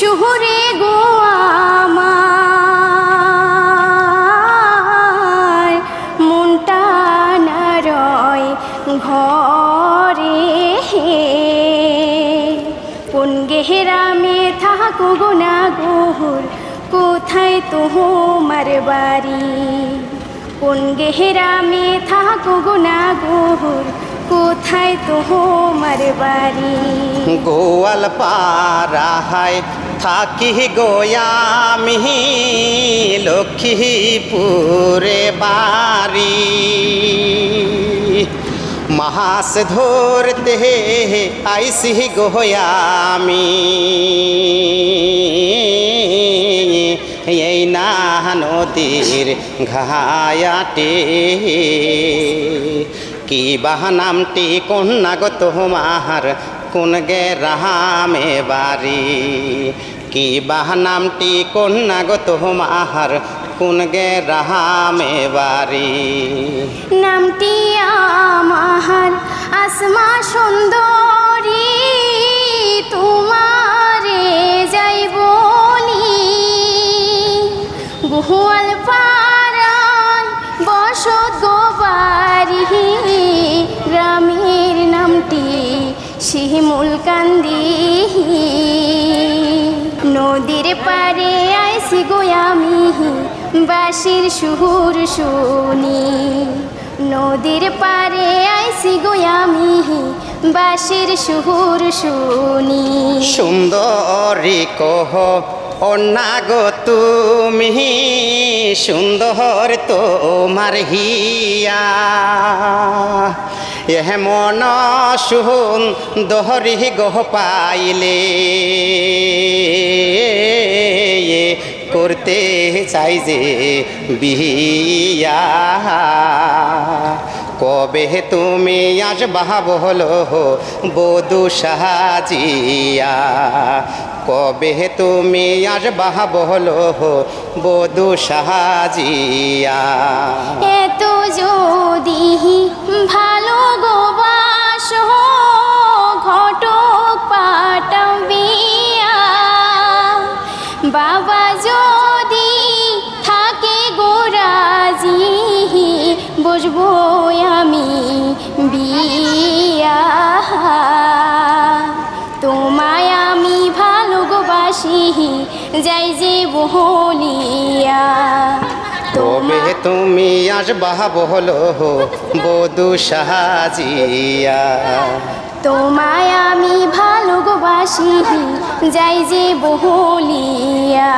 শহরে গো আমার মনটা না রয় ঘরে কোন গেহরামে থাকো গো না গোহর কোথায় তোমার বাড়ি কোন গেহরামে থাকো গো না গোহর কোথায় তোমার বাড়ি গোয়াল পাড়ায় থাকি গোয়ামি লক্ষ্মীপুরে বাড়ি মাস ধরতে আইসি গোয়ামি এই না নদীর ঘায়াটে কি বাহানামটি কন্যা গো তোমার কোন গ্রামে বাড়ি কি বাহানামটি কন্যা গো তোমার কোন গ্রামে বাড়ি নামটি আমার আসমা সুন্দরী তোমারে যাই বলি গোয়াল পাড়ায় বসত গো বাড়ি গ্রামের নামটি শিমুল কান্দি নদীর পারে আইসি গো আমি বাঁশির সুর শুনি নদীর পারে আইসি গো আমি বাঁশির সুর শুনি সুন্দরী কহ অন্না গো তুমি সুন্দর তোমার হিয়া মন সুন্দরী গো পাইলে করতে চাই যে বিয়া কবে তুমি আসবা বলো বধূ সাজিয়া কবে তুমি আসবা বলো বধূ সাজিয়া এত যদি ভালো গো বাসো ঘটক পাঠাও বিয়া বাবা যদি থাকে গো রাজি বসবো আমি বিয়া তোমায় আমি ভালোবাসি যাই যে বহলিয়া তবে তুমি আসবা বলো বধূ সাজিয়া তোমায় আমি ভালোবাসি যাই যে বহলিয়া।